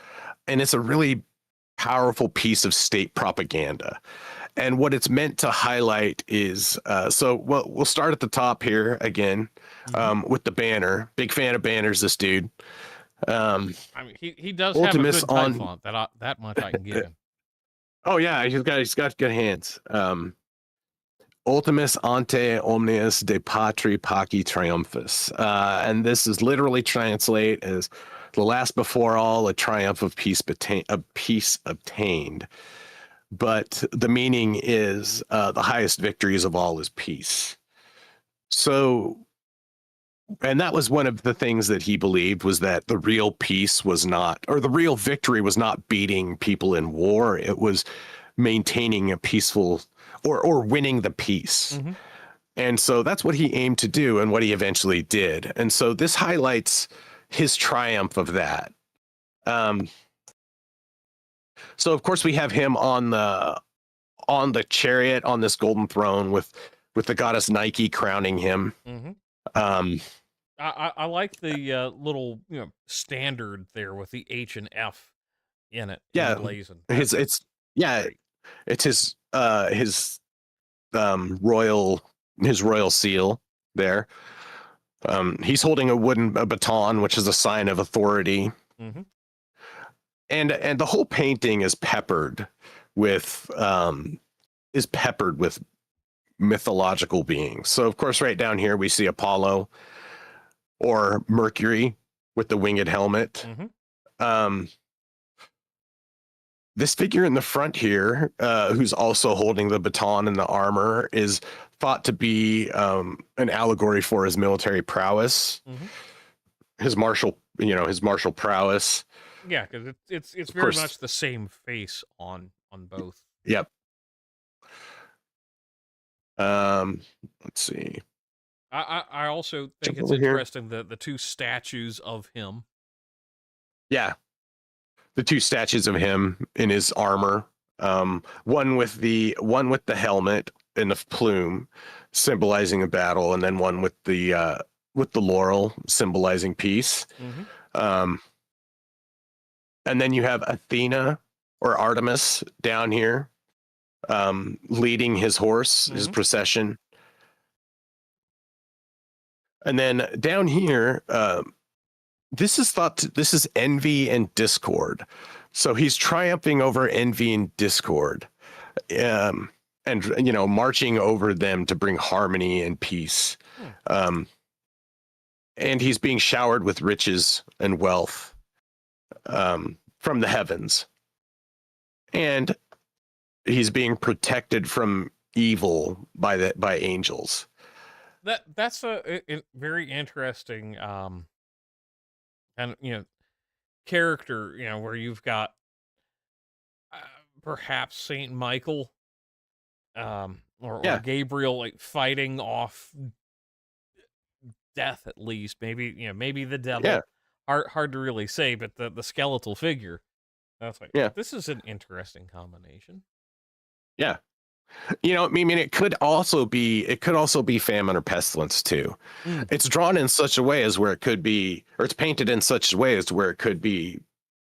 it's a really powerful piece of state propaganda. And what it's meant to highlight is we'll start at the top here again with the banner. Big fan of banners, this dude. I mean, he does have a Ultimus good type on. font. That much I can give him. Oh yeah, he's got good hands. Ultimus ante omnius de patri paci triumphus. And this is literally translate as the last before all, a triumph of peace obtained. But the meaning is the highest victories of all is peace. So, and that was one of the things that he believed, was that the real peace was not, or the real victory was not beating people in war. It was maintaining a peaceful, or winning the peace. Mm-hmm. And so that's what he aimed to do and what he eventually did. And so this highlights his triumph of that. So of course we have him on the chariot on this golden throne with the goddess Nike crowning him. Mm-hmm. Um, I like the little standard there with the H and F in it yeah, emblazoned. it's yeah, Great. it's his royal seal there. He's holding a baton, which is a sign of authority. Mm-hmm. And the whole painting is peppered with mythological beings. So of course, right down here we see Apollo or Mercury with the winged helmet. Mm-hmm. This figure in the front here, who's also holding the baton and the armor, is thought to be an allegory for his military prowess, Mm-hmm. his martial prowess. Yeah, because it's Of very course, much the same face on both. yep. Let's see. I also think Jump it's over here. interesting the two statues of him. Yeah, the two statues of him in his armor. One with the helmet and the plume, symbolizing a battle, and then one with the laurel, symbolizing peace. Mm-hmm. And then you have Athena or Artemis down here, leading his horse, his Mm-hmm. procession. And then down here, this is envy and discord. So he's triumphing over envy and discord, and marching over them to bring harmony and peace. And he's being showered with riches and wealth from the heavens, and he's being protected from evil by angels. That's a very interesting and character, where you've got uh, perhaps Saint Michael or Gabriel, like fighting off death, at least. Maybe the devil. Yeah. Hard to really say, but the skeletal figure. That's like, Yeah. this is an interesting combination. Yeah. I mean, it could also be famine or pestilence too. Mm. It's drawn in such a way as where it could be, or it's painted in such a way as where it could be,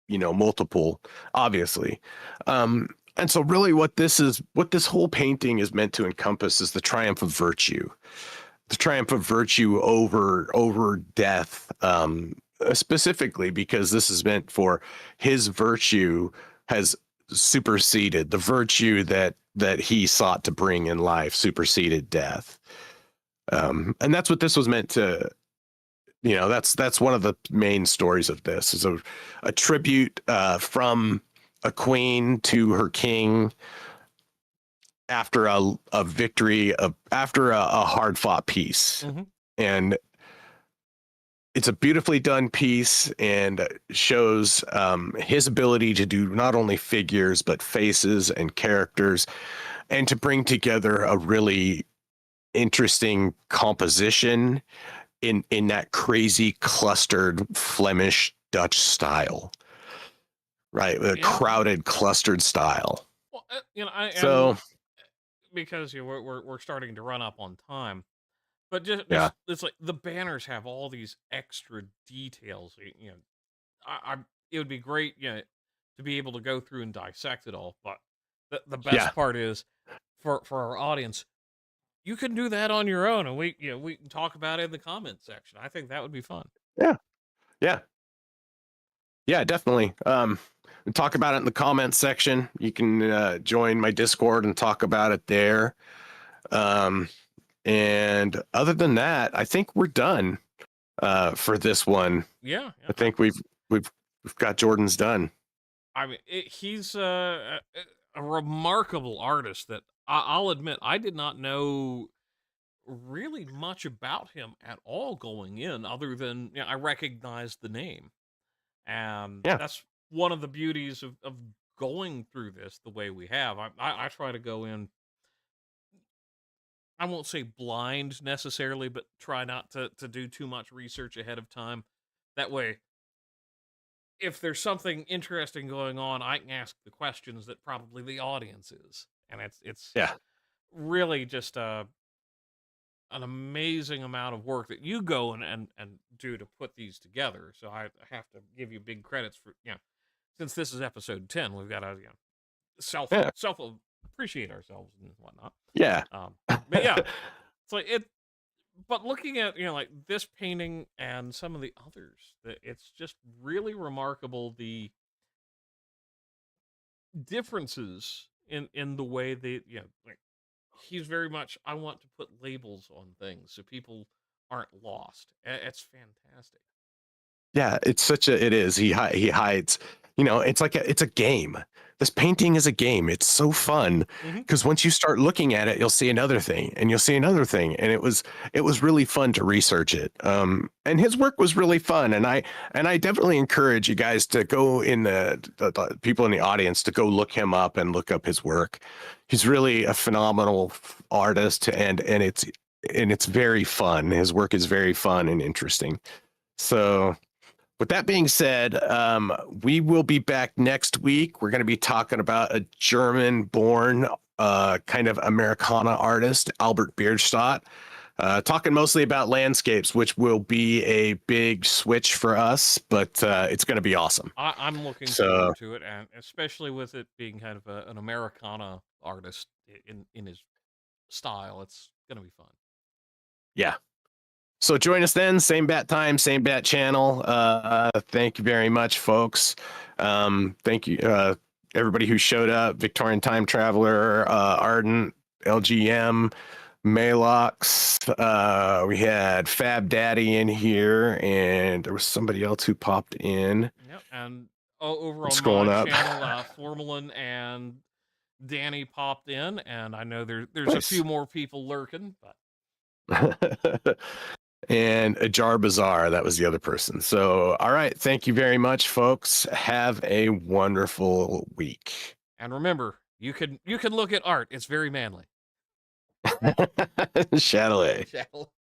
multiple, obviously. And so really what this whole painting is meant to encompass is the triumph of virtue. The triumph of virtue over death, specifically because this is meant for his virtue has superseded the virtue that he sought to bring in life, superseded death. And that's what this was meant to, that's one of the main stories of this, is a tribute from a queen to her king after a victory after a hard fought peace. Mm-hmm. And it's a beautifully done piece and shows his ability to do not only figures, but faces and characters, and to bring together a really interesting composition in that crazy clustered Flemish Dutch style, right? A crowded, clustered style. Well, because we're starting to run up on time. But just it's like the banners have all these extra details. It would be great, to be able to go through and dissect it all. But the best part is for our audience, you can do that on your own, and we can talk about it in the comments section. I think that would be fun. Yeah, definitely. Talk about it in the comments section. You can join my Discord and talk about it there. Um, and other than that, I think we're done for this one. Yeah, yeah. I think we've got Jordan's done. I mean, he's a remarkable artist that I'll admit I did not know really much about him at all going in, other than I recognized the name, and Yeah, that's one of the beauties of going through this the way we have. I try to go in. I won't say blind necessarily, but try not to do too much research ahead of time. That way, if there's something interesting going on, I can ask the questions that probably the audience is, and it's yeah, really just an amazing amount of work that you go and do to put these together. So I have to give you big credits for since this is episode 10, we've got to yeah, self appreciate ourselves and whatnot. yeah. Um, but yeah, it's like it. But looking at like this painting and some of the others, that it's just really remarkable the differences in the way they like he's very much I want to put labels on things so people aren't lost. It's fantastic. Yeah, it's such a it is. He hides. You know, it's a game. This painting is a game. It's so fun Hmm. because once you start looking at it, you'll see another thing and you'll see another thing. And it was really fun to research it. And his work was really fun. And I definitely encourage you guys to go in the people in the audience to go look him up and look up his work. He's really a phenomenal artist and it's very fun. His work is very fun and interesting. So with that being said, we will be back next week. We're going to be talking about a German-born kind of Americana artist, Albert Bierstadt, talking mostly about landscapes, which will be a big switch for us, but it's going to be awesome. I'm looking So forward to it, and especially with it being kind of an Americana artist in his style, it's gonna be fun. yeah. So join us then, same bat time, same bat channel. Thank you very much, folks. Thank you, everybody who showed up. Victorian Time Traveler, Ardent, LGM, Malox. We had Fab Daddy in here, and there was somebody else who popped in. Yep, and over I'm on my scrolling up. channel, Formalin and Danny popped in, and I know there's a few Nice. more people lurking, but And Ajar Bazaar, that was the other person. So, all right. Thank you very much, folks. Have a wonderful week. and remember, you can look at art. It's very manly. Chatelet. Shall